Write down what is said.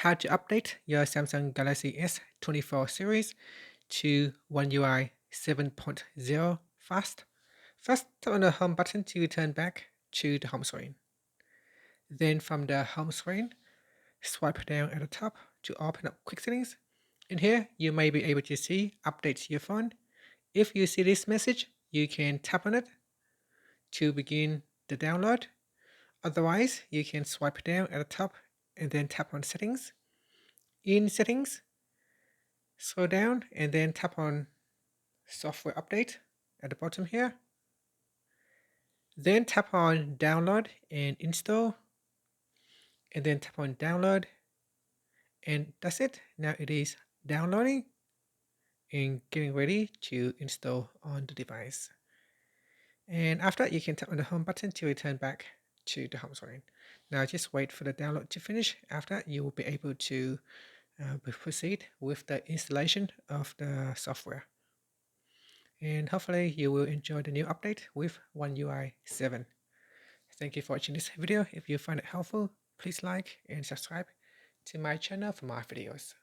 how to update your Samsung Galaxy S24 series to One UI 7.0 fast. First, tap on the home button to return back to the home screen. Then from the home screen, swipe down at the top to open up quick settings. In here, you may be able to see update your phone. If you see this message, you can tap on it to begin the download. Otherwise, you can swipe down at the top and then tap on settings. In settings, scroll down and then tap on software update at the bottom here. Then tap on download and install, and then tap on download, and that's it. Now it is downloading and getting ready to install on the device. And after, you can tap on the home button to return back to the home screen. Now just wait for the download to finish. After, you will be able to proceed with the installation of the software. And hopefully you will enjoy the new update with One UI 7. Thank you for watching this video. If you find it helpful, please like and subscribe to my channel for more videos.